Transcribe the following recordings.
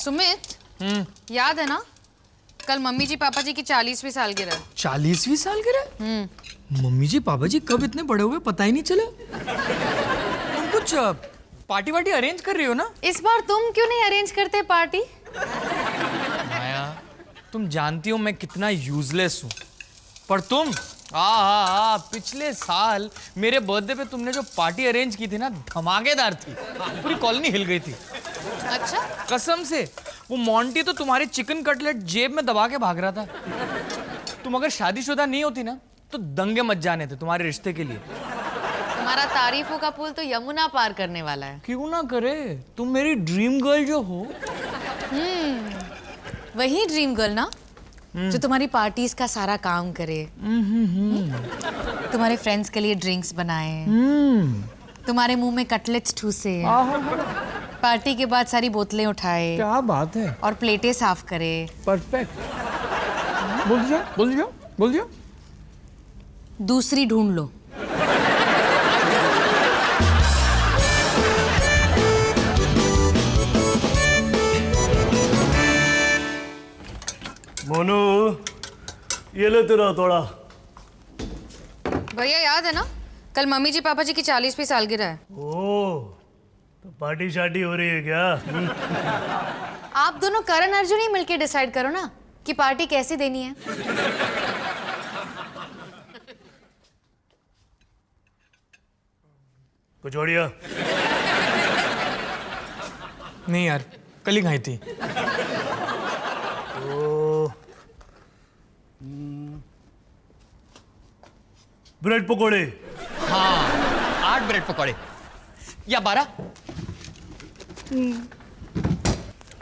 सुमित, याद है ना कल मम्मी जी पापा जी की 40वीं सालगिरह। 40वीं सालगिरह? मम्मी जी पापा जी कब इतने बड़े हुए पता ही नहीं चला। तुम कुछ पार्टी वार्टी अरेंज कर रही हो ना? इस बार तुम क्यों नहीं अरेंज करते पार्टी? माया, तुम जानती हो मैं कितना यूजलेस हूँ, पर तुम हाँ, पिछले साल मेरे बर्थडे पे तुमने जो पार्टी अरेंज की थी ना, धमाकेदार थी। पूरी कॉलोनी हिल गई थी। अच्छा? कसम से। वो मोंटी तो तुम्हारी चिकन कटलेट जेब में दबा के भाग रहा था। तुम अगर शादीशुदा नहीं होती ना तो दंगे मच जाने थे तुम्हारे रिश्ते के लिए। तुम्हारा तारीफों का पुल तो यमुना पार करने वाला है। क्यों ना करे, तुम मेरी ड्रीम गर्ल जो हो। वही ड्रीम गर्ल ना जो तुम्हारी पार्टीज का सारा काम करे, तुम्हारे फ्रेंड्स के लिए ड्रिंक्स बनाए, तुम्हारे मुंह में कटलेट्स ठूसे, पार्टी के बाद सारी बोतलें उठाए। क्या बात है। और प्लेटें साफ करे। परफेक्ट। बोल जाओ, बोल जाओ, बोल जाओ। दूसरी ढूंढ लो। मोनू, ये ले तेरा थोड़ा। भैया याद है ना कल मम्मी जी पापा जी की 40वीं सालगिरह है। ओह, तो पार्टी शार्टी हो रही है क्या? आप दोनों करण अर्जुन ही मिलके डिसाइड करो ना कि पार्टी कैसी देनी है। कुछ बढ़िया? नहीं यार, कल ही खाई थी। ब्रेड पकोड़े। हाँ, 8 ब्रेड पकौड़े या 12?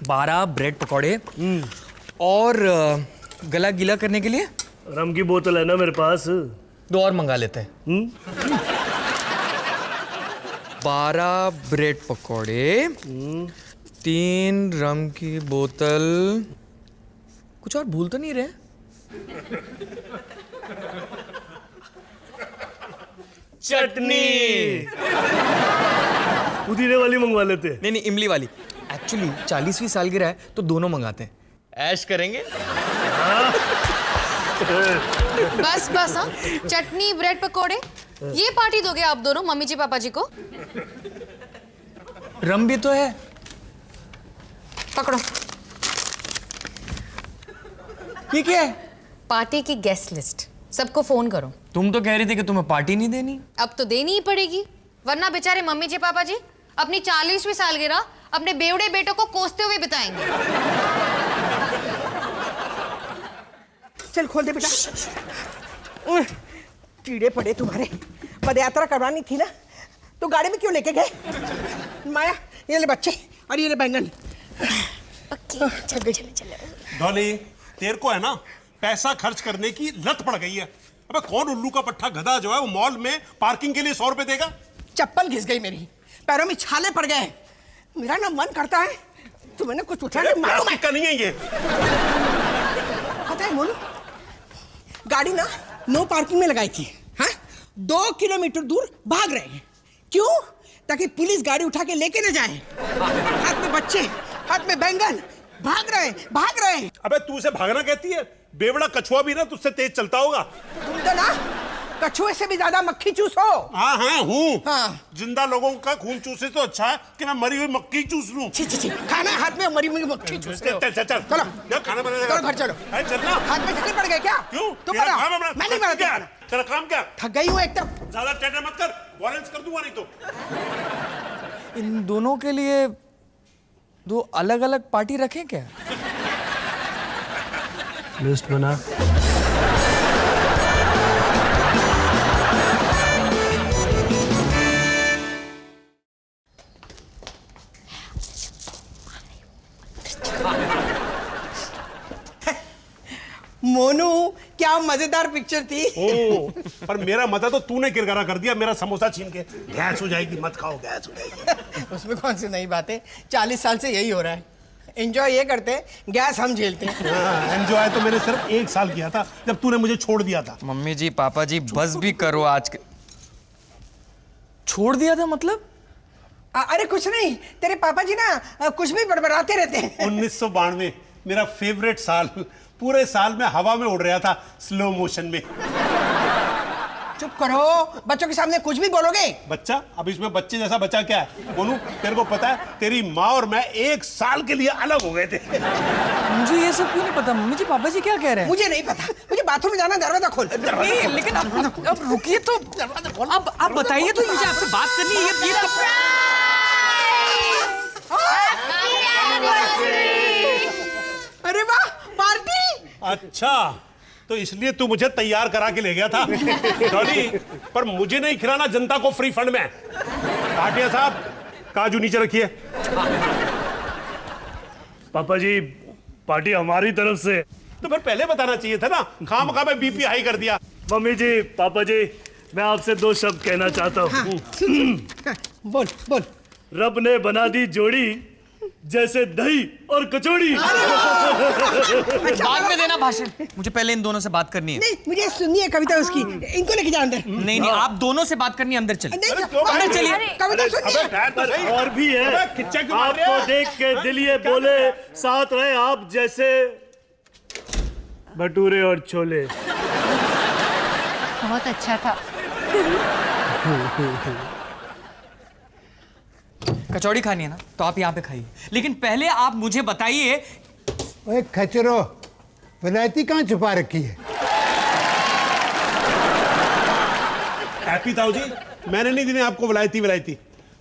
12 ब्रेड पकौड़े। और गला गीला करने के लिए रम की बोतल है ना मेरे पास। 2 और मंगा लेते हैं। 12 ब्रेड पकौड़े, 3 रम की बोतल। कुछ और भूल तो नहीं रहे? चटनी। पुदीने वाली मंगवा लेते हैं। नहीं, इमली वाली। एक्चुअली 40वीं सालगिरह है तो दोनों मंगाते हैं, ऐश करेंगे। बस बस, हाँ, चटनी ब्रेड पकोड़े, ये पार्टी दोगे आप दोनों मम्मी जी पापा जी को? रम भी तो है। पकड़ो। ये क्या है? पार्टी की गेस्ट लिस्ट, सबको फोन करो। तुम तो कह रही थी कि तुम्हें पार्टी नहीं देनी। अब तो देनी ही पड़ेगी, वरना बेचारे मम्मी जी पापा जी अपनी 40वीं सालगिरह अपने बेवड़े बेटों को कोसते हुए बिताएंगे। चल खोल दे बेटा। कीड़े पड़े तुम्हारे। पदयात्रा करवानी थी ना तो गाड़ी में क्यों लेके गए? माया, ये ले बच्चे और ये ले बैंगन। चल चल। डॉली, तेरे को है ना पैसा खर्च करने की लत पड़ गई है। अबे कौन उल्लू का पट्टा गधा जो है वो मॉल में पार्किंग के लिए 100 रुपए देगा? चप्पल घिस गई मेरी, पैरों में छाले पड़ गए। मेरा ना मन करता है तो मैंने कुछ उठा के मारो। का नहीं है ये। पता है मोनू, गाड़ी ना नो पार्किंग में लगाई थी। हाँ, 2 किलोमीटर दूर भाग रहे हैं। क्यों? ताकि पुलिस गाड़ी उठा के लेके न जाए। हाथ में बच्चे, हाथ में बैंगन, भाग रहे हैं। अबे तू उसे भागना कहती है? बेवड़ा कछुआ भी ना तुझसे तेज चलता होगा। तुम तो ना कछुए से भी ज्यादा मक्खी चूस हो। हाँ हूँ। हाँ। जिंदा लोगों का खून चूसे तो अच्छा है कि मैं मरी हुई मक्खी चूस लूं। छी, खाना हाथ में मरी हुई मक्खी चूसते हो। चल चलो खाना बना। चलो घर चलो। चलना। हाथ में चक्कर पड़ गए क्या? क्यों? तुम तेरा बनाओ। काम है बना। मैं नहीं बनाता। क्या? तेरा काम क्या? थक गई हूँ एकदम। ज्यादा टेढ़े मत कर, वायलेंस कर दूंगा नहीं तो। इन दोनों के लिए 2 अलग-अलग पार्टी रखें क्या? लिस्ट बना। मोनू, क्या मजेदार पिक्चर थी। ओ, पर मेरा मजा तो तूने किरकिरा कर दिया, मेरा समोसा छीन के। गैस हो जाएगी, मत खाओ, गैस हो जाएगी। उसमें कौन सी नई बात है? 40 साल से यही हो रहा है। एंजॉय ये करते हैं, गैस हम झेलते हैं। एंजॉय तो मैंने सिर्फ 1 साल किया था जब तूने मुझे छोड़ दिया था। मम्मी जी पापा जी बस भी करो आज के। छोड़ दिया था मतलब? अरे कुछ नहीं, तेरे पापा जी ना कुछ भी बड़बड़ाते रहते हैं। 1992 मेरा फेवरेट साल, पूरे साल में हवा में उड़ रहा था स्लो मोशन में। चुप करो, बच्चों के सामने कुछ भी बोलोगे? बच्चा? अब इसमें बच्चे जैसा बच्चा क्या है? बोलूं, तेरे को पता है तेरी माँ और मैं 1 साल के लिए अलग हो गए थे। मुझे ये सब क्यों नहीं पता? मम्मी जी पापा जी क्या कह रहे हैं? मुझे नहीं पता, मुझे बाथरूम में जाना, दरवाजा खोल। नहीं, लेकिन अब रुकिए तो, अब आप बताइए तो, मुझे आपसे बात करनी है। ये अरे वाह, पार्टी! अच्छा, तो इसलिए तू मुझे तैयार करा के ले गया था डॉली, पर मुझे नहीं खिलाना जनता को फ्री फंड में। भाटिया साहब, काजू नीचे रखिए। पापा जी, पार्टी हमारी तरफ से। तो फिर पहले बताना चाहिए था ना, खामखा में बीपी हाई कर दिया। मम्मी जी, पापा जी, मैं आपसे 2 शब्द कहना चाहता हूँ। हाँ, बोल बोल। रब ने बना दी जोड़ी जैसे दही और कचौड़ी। बाद में देना भाषण, मुझे पहले इन दोनों से बात करनी है। नहीं, मुझे सुननी है कविता उसकी, इनको लेके जाओ अंदर। नहीं, आप दोनों से बात करनी है, अंदर चलिए। अंदर चलिए। कविता सुनिए। और भी है, आपको देख के दिल ये बोले, साथ रहे आप जैसे भटूरे और छोले। बहुत अच्छा था। कचौड़ी खानी है ना, तो आप यहाँ पे खाइए, लेकिन पहले आप मुझे बताइए। ओए खचरो, विलायती कहाँ छुपा रखी है? हैप्पी ताऊ जी, मैंने नहीं दी आपको विलायती।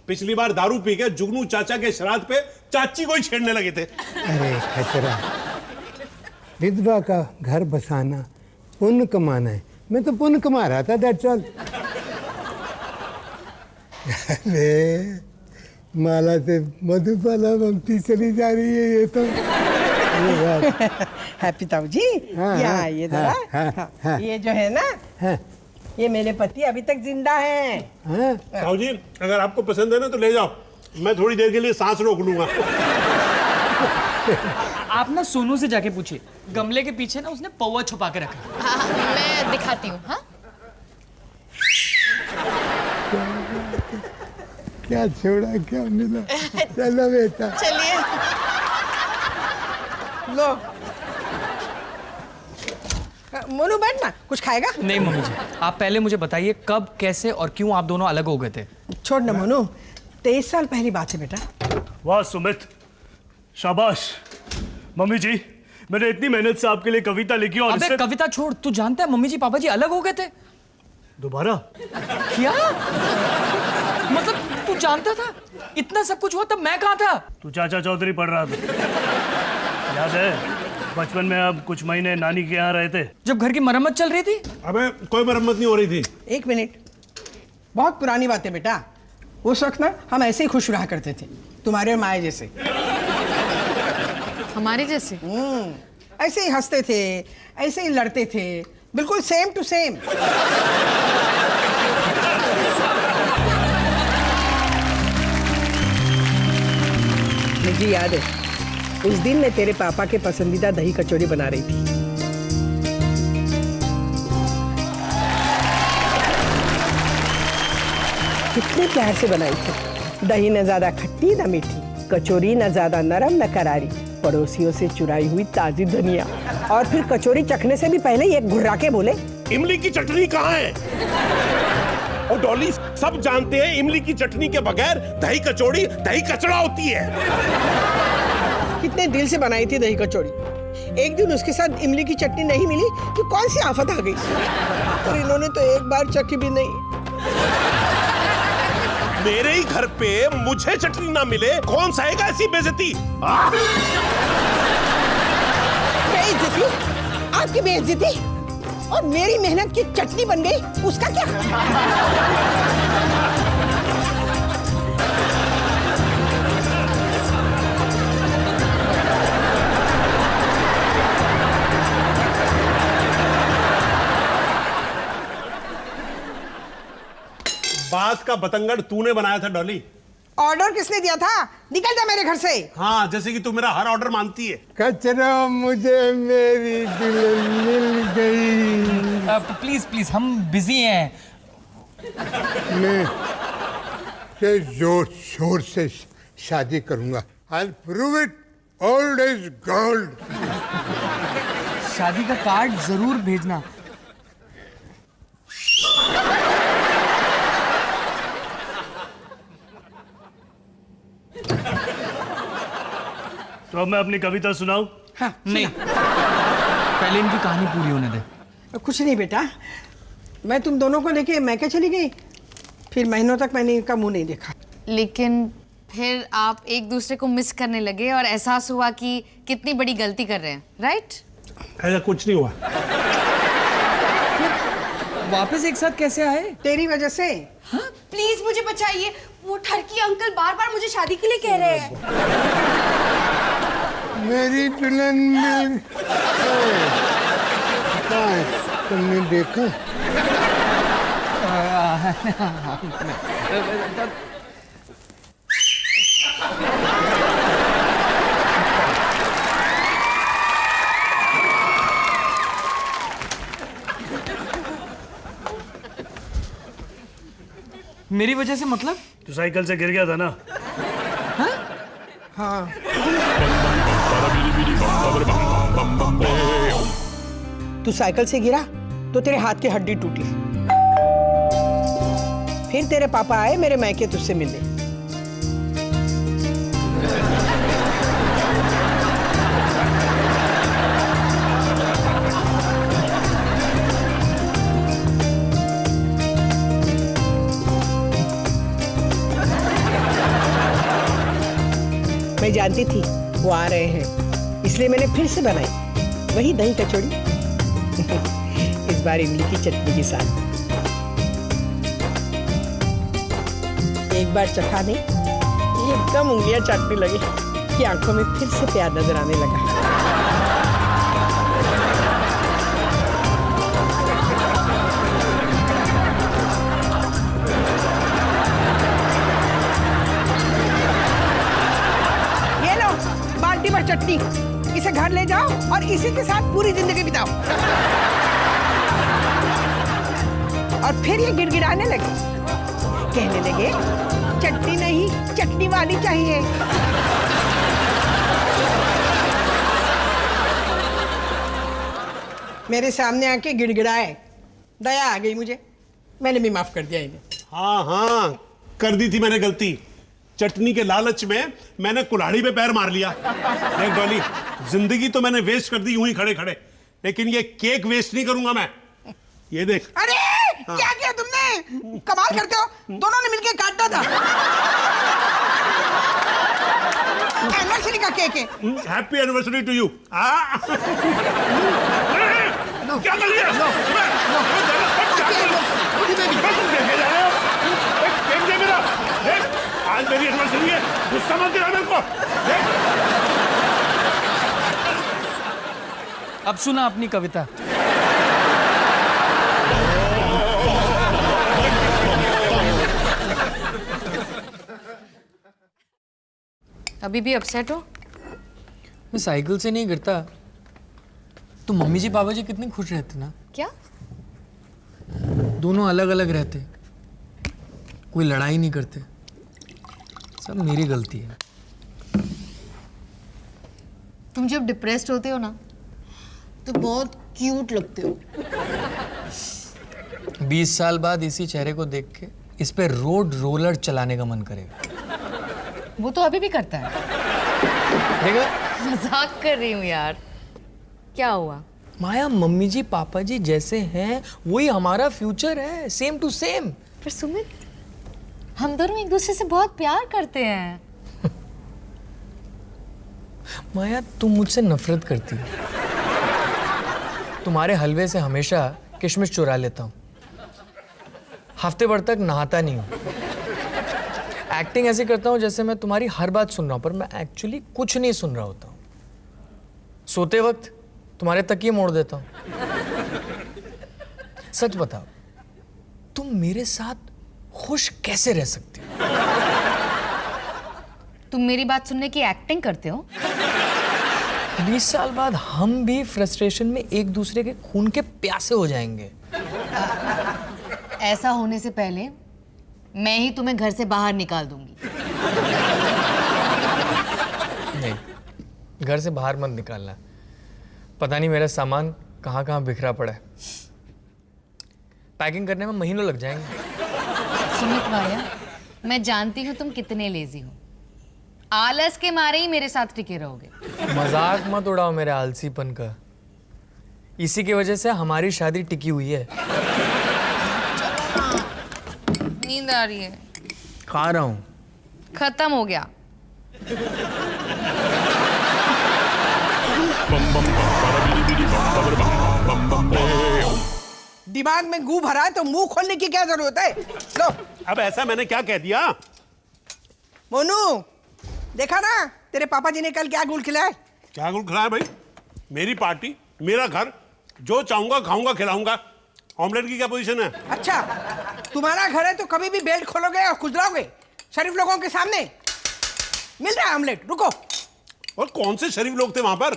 पिछली बार दारू पी के जुगनू चाचा के श्राद्ध पे चाची को ही छेड़ने लगे थे। अरे खचरा, विधवा का घर बसाना पुण्य कमाना है। मैं तो पुण्य कमा रहा था, दैट्स ऑल। अरे माला से मधुबाला बनती चली जा रही है ये तो। हैप्पी ताऊ जी, हाँ, यहाँ ये जरा। हाँ, हाँ। ये जो है ना, हाँ, ये मेरे पति अभी तक जिंदा हैं। हाँ। ताऊ जी, अगर आपको पसंद है ना तो ले जाओ, मैं थोड़ी देर के लिए सांस रोक लूंगा। आप ना सोनू से जाके पूछिए, गमले के पीछे ना उसने पौवा छुपा के रखा। हाँ, मैं दिखाती हूँ। हाँ, क्या छोड़ा क्या मिला? चलो बेटा, चलिए। लो मोनू, बैठ ना, कुछ खाएगा? नहीं मम्मी जी, आप पहले मुझे बताइए कब, कैसे और क्यों आप दोनों अलग हो गए थे? छोड़ ना मोनू, 23 साल पहली बात है बेटा। वाह सुमित, शाबाश। मम्मी जी, मैंने इतनी मेहनत से आपके लिए कविता लिखी और अबे कविता छोड़, तू जानता है मम्मी जी पापा जी अलग हो गए थे। दोबारा? क्या मतलब, तू जानता था? इतना सब कुछ हुआ तब मैं कहाँ था? तू चाचा चौधरी पढ़ रहा था, याद है? बचपन में अब कुछ महीने नानी के यहाँ रहे थे, जब घर की मरम्मत चल रही थी। अबे कोई मरम्मत नहीं हो रही थी। 1 मिनट, बहुत पुरानी बात है बेटा। उस वक्त ना हम ऐसे ही खुश रहा करते थे, तुम्हारे और माया जैसे। हमारे जैसे? ऐसे ही हंसते थे, ऐसे ही लड़ते थे, बिल्कुल सेम टू सेम। मुझे याद है, उस दिन मैं तेरे पापा के पसंदीदा दही कचौड़ी बना रही थी। कितने प्यार से बनाई थी। दही न ज्यादा खट्टी न मीठी, कचौरी न ज्यादा नरम न करारी, पड़ोसियों से चुराई हुई ताजी धनिया। और फिर कचौरी चखने से भी पहले ये घुर्रा के बोले, इमली की चटनी कहाँ है? और डॉली, सब जानते हैं इमली की चटनी के बगैर दही कचौड़ी दही कचड़ा होती है। कितने दिल से बनाई थी दही कचौड़ी। एक दिन उसके साथ इमली की चटनी नहीं मिली तो कौन सी आफत आ गई। और इन्होंने तो एक बार चखी भी नहीं। मेरे ही घर पे मुझे चटनी ना मिले, कौन सहेगा ऐसी बेइज्जती? बेइज्जती? आपकी बेइज्जती? और मेरी मेहनत की चटनी बन गई, उसका क्या? बात का बतंगड़ तूने बनाया था डॉली। ऑर्डर किसने दिया था? निकल जा मेरे घर से। हाँ, जैसे कि तू मेरा हर ऑर्डर मानती है। कचरा, मुझे मेरी दुल्हन मिल गई। प्लीज प्लीज, हम बिजी हैं। मैं से जोर शोर से शादी करूंगा। I'll prove it, old is gold। शादी का कार्ड जरूर भेजना। तो अब मैं अपनी कविता सुनाऊं? हाँ नहीं, पहले इनकी कहानी पूरी होने दे। कुछ नहीं बेटा, मैं तुम दोनों को लेके मैके चली गई, फिर महीनों तक मैंने इनका मुंह नहीं देखा। लेकिन फिर आप एक दूसरे को मिस करने लगे और एहसास हुआ कि कितनी बड़ी गलती कर रहे हैं, राइट? ऐसा कुछ नहीं हुआ। वापस एक साथ कैसे आए? तेरी वजह से। प्लीज मुझे बचाइए, वो ठरकी अंकल बार बार मुझे शादी के लिए कह रहे हैं। मेरी दुल्हन में तुमने देखा? मेरी वजह से मतलब? तो साइकिल से गिर गया था ना। हाँ, तू साइकिल से गिरा तो तेरे हाथ की हड्डी टूटी, फिर तेरे पापा आए मेरे मैके तुझसे मिलने। मैं जानती थी वो आ रहे हैं, इसलिए मैंने फिर से बनाई वही दही कचौड़ी, इस बार इमली की चटनी के साथ। एक बार चखा दे, एकदम उंगलियां चाटने लगे कि आंखों में फिर से प्यार नजर आने लगा। ये लो बाल्टी भर चटनी, इसे घर ले जाओ और इसी के साथ पूरी जिंदगी बिताओ। और फिर ये गिड़गिड़ाने लगे, कहने लगे चटनी नहीं चटनी वाली चाहिए। मेरे सामने आके गिड़गिड़ाए, दया आ गई मुझे, मैंने भी माफ कर दिया इन्हें। हाँ हाँ, कर दी थी मैंने गलती। चटनी के लालच में मैंने कुल्हाड़ी पे पैर मार लिया। देख डॉली, जिंदगी तो मैंने वेस्ट कर दी यूं ही खड़े खड़े, लेकिन ये केक वेस्ट नहीं करूंगा मैं। ये देख। अरे क्या किया तुमने? कमाल करते हो, दोनों ने मिलके काटा था। एनिवर्सरी का केक है। Happy anniversary to you. क्या कर लिया? आज मेरी एनिवर्सरी है, गुस्सा मत दिला मेरे को। अब सुना अपनी कविता। अभी भी अपसेट हो? मैं साइकिल से नहीं गिरता तो मम्मी जी पापा जी कितने खुश रहते ना। क्या? दोनों अलग अलग रहते, कोई लड़ाई नहीं करते, सब मेरी गलती है। तुम जब डिप्रेस्ड होते हो ना तो बहुत क्यूट लगते हो। 20 साल बाद इसी चेहरे को देख के इस पे रोड रोलर चलाने का मन करेगा। वो तो अभी भी करता है। देखा? मजाक कर रही हूँ यार। क्या हुआ? माया, मम्मी जी पापा जी जैसे हैं वही हमारा फ्यूचर है, सेम टू सेम। पर सुमित, हम दोनों एक दूसरे से बहुत प्यार करते हैं। माया, तुम मुझसे नफरत करती हो। तुम्हारे हलवे से हमेशा किशमिश चुरा लेता हूँ, हफ्ते भर तक नहाता नहीं हूँ, एक्टिंग ऐसे करता हूँ जैसे मैं तुम्हारी हर बात सुन रहा हूँ, पर मैं एक्चुअली कुछ नहीं सुन रहा होता हूँ। सोते वक्त तुम्हारे तकिए मोड़ देता हूँ। सच बताओ, तुम मेरे साथ खुश कैसे रह सकती हो? तुम मेरी बात सुनने की एक्टिंग करते हो? 20 साल बाद हम भी फ्रस्ट्रेशन में एक दूसरे के खून के प्यासे हो जाएंगे। ऐसा होने से पहले मैं ही तुम्हें घर से बाहर निकाल दूंगी। नहीं, घर से बाहर मत निकालना। पता नहीं मेरा सामान कहाँ कहाँ बिखरा पड़ा है। पैकिंग करने में महीनों लग जाएंगे। सुमित माया, मैं जानती हूँ तुम कितने लेजी हो। आलस के मारे ही मेरे साथ टिके रहोगे। मजाक मत उड़ाओ मेरे आलसीपन का। इसी की वजह से हमारी शादी टिकी हुई है। नींद आ रही है। खा रहा हूँ। खत्म हो गया। दिमाग में गू भरा है तो मुंह खोलने की क्या जरूरत है? लो। अब ऐसा मैंने क्या कह दिया? मोनू, देखा ना तेरे पापा जी ने कल क्या गुल खिलाया? क्या गुल खिलाया भाई? मेरी पार्टी, मेरा घर, जो चाहूंगा खाऊंगा खिलाऊंगा। ऑमलेट की क्या पोजीशन है? अच्छा, तुम्हारा घर है तो कभी भी बेल्ट खोलोगे और खुजलाओगे शरीफ लोगों के सामने? मिल रहा है ऑमलेट, रुको। और कौन से शरीफ लोग थे वहां पर?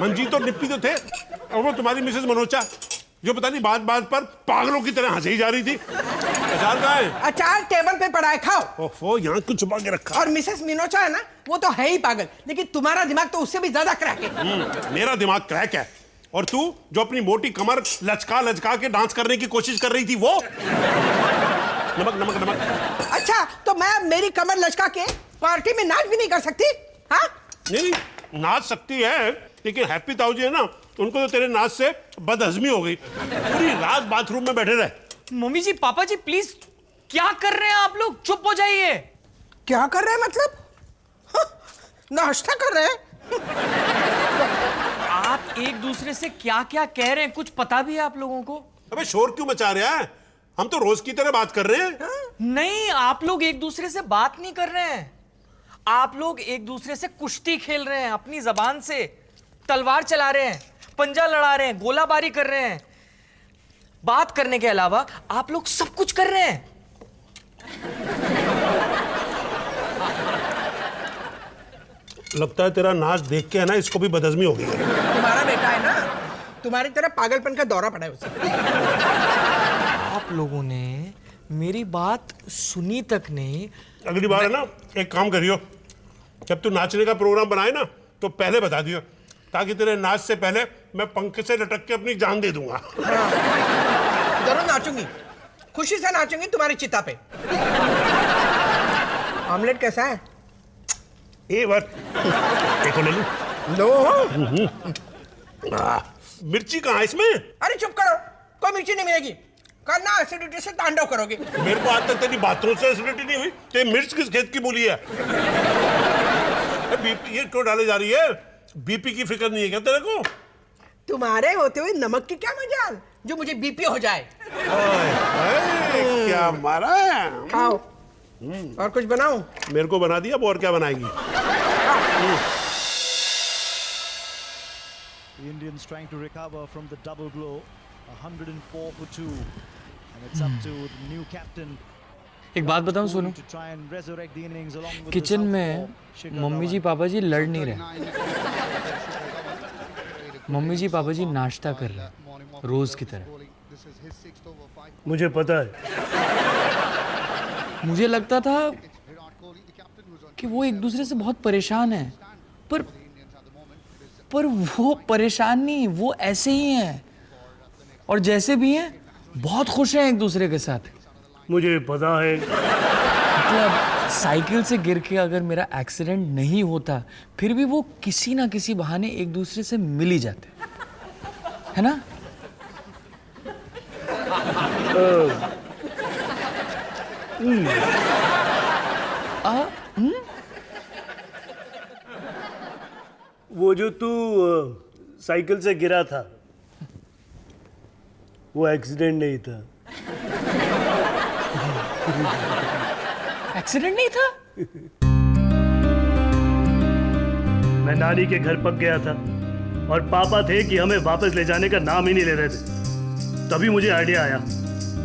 मंजीत और निप्पी तो थे, और वो तुम्हारी मिसेस मनोचा जो पता नहीं बात बात पर पागलों की तरह हंसी जा रही थी। अचार कहाँ है? अचार टेबल पे पड़ा है, खाओ। ओफो, यहाँ कुछ छुपा के रखा। और मिसेस मिनोचा है ना, वो तो है ही पागल, लेकिन तुम्हारा दिमाग तो उससे भी ज्यादा क्रैक है। मेरा दिमाग क्रैक है, और तू जो अपनी मोटी कमर लचका लचका के डांस करने की कोशिश कर रही थी वो। नमक नमक नमक। अच्छा, तो मैं मेरी कमर लचका के पार्टी में नाच भी नहीं कर सकती? हाँ? नहीं, नाच सकती है, लेकिन हैप्पी ताऊ जी है ना, उनको तो तेरे नाच से बदहजमी हो गई। पूरी रात बाथरूम में बैठे रहे। मम्मी जी, पापा जी, प्लीज क्या कर रहे हैं आप लोग? चुप हो जाइए। क्या कर रहे हैं मतलब? हाँ, नाश्ता कर रहे हैं। आप एक दूसरे से क्या क्या कह रहे हैं, कुछ पता भी है आप लोगों को? अबे शोर क्यों मचा रहा है? हम तो रोज की तरह बात कर रहे हैं। नहीं, आप लोग एक दूसरे से बात नहीं कर रहे हैं। आप लोग एक दूसरे से कुश्ती खेल रहे हैं, अपनी जबान से तलवार चला रहे हैं, पंजा लड़ा रहे हैं, गोलाबारी कर रहे हैं। बात करने के अलावा आप लोग सब कुछ कर रहे हैं। लगता है तेरा नाच देख के है ना, इसको भी बदहजमी हो गई है। तुम्हारा बेटा है ना, तुम्हारी तरह पागलपन का दौरा पड़ा है उसे। आप लोगों ने मेरी बात सुनी तक नहीं। अगली बार है ना, एक काम करियो, जब तू नाचने का प्रोग्राम बनाए ना, तो पहले बता दियो, ताकि तेरे नाच से पहले मैं पंख से लटक के अपनी जान दे दूंगा। जरूर नाचूंगी, खुशी से नाचूंगी तुम्हारी चिता पे। ऑमलेट कैसा है? देखो ले लो। मिर्ची कहाँ है इसमें? अरे चुप करो, कोई मिर्ची नहीं मिलेगी। कल ना एसिडिटी से तांडव करोगे। मेरे को आज तक तेरी बातों से एसिडिटी नहीं हुई। ते मिर्च किस खेत की मूली है? बीपी ये क्यों डाले जा रही है? बीपी की फिक्र नहीं है क्या तेरे को? तुम्हारे होते हुए नमक की क्या मजाल जो मुझे बीपी हो जाए। क्या मारा है? खाओ। और कुछ बनाऊं? मेरे को बना दिया, अब और क्या बनाएगी? The Indians trying to recover from the double blow, 104 for 2, and it's up to the new captain. एक बात बताऊं Sonu, to try and resurrect the innings along with kitchen the में southpaw, Shikhar मम्मी जी Dhawan. पापा जी लड़ नहीं रहे। Mummy जी पापा जी नाश्ता कर रहे हैं रोज की तरह। मुझे पता है। मुझे लगता था कि वो एक दूसरे से बहुत परेशान है, पर वो परेशान नहीं, वो ऐसे ही हैं, और जैसे भी हैं बहुत खुश हैं एक दूसरे के साथ। मुझे पता है। मतलब साइकिल से गिर के अगर मेरा एक्सीडेंट नहीं होता, फिर भी वो किसी ना किसी बहाने एक दूसरे से मिल ही जाते, है ना? वो जो तू साइकिल से गिरा था, वो एक्सीडेंट नहीं था। एक्सीडेंट नहीं था? मैं नानी के घर पक गया था और पापा थे कि हमें वापस ले जाने का नाम ही नहीं ले रहे थे। तभी मुझे आइडिया आया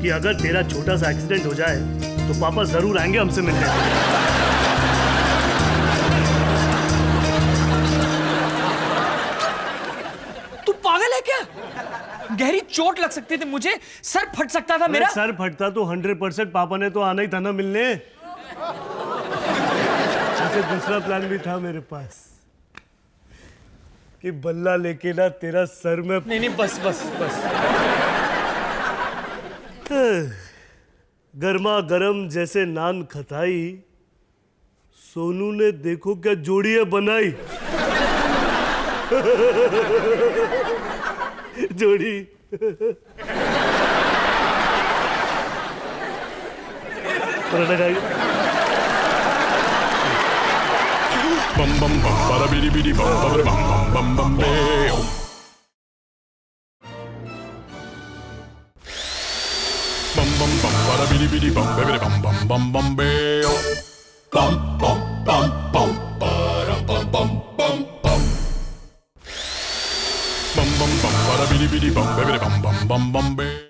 कि अगर तेरा छोटा सा एक्सीडेंट हो जाए तो पापा जरूर आएंगे हमसे मिलने। तू पागल है क्या? गहरी चोट लग सकती थी, मुझे सर फट सकता था मेरा। सर फटता तो 100% पापा ने तो आना ही था ना मिलने। ऐसे दूसरा प्लान भी था मेरे पास कि बल्ला लेके ना तेरा सर में। नहीं बस बस बस। गर्मा गरम जैसे नान खताई, सोनू ने देखो क्या जोड़ियां बनाई। जोड़ी पराठा खाएगा। bum bum bum bada bidi bidi bum bum bum bum bum beo. Bum bum bum bada bidi bidi bum bidi bum bum bum bum beo. Bum bum bum bum bada bum bum bum bum. Bum bum bum bada bidi bidi bum bidi bum bum bum bum beo.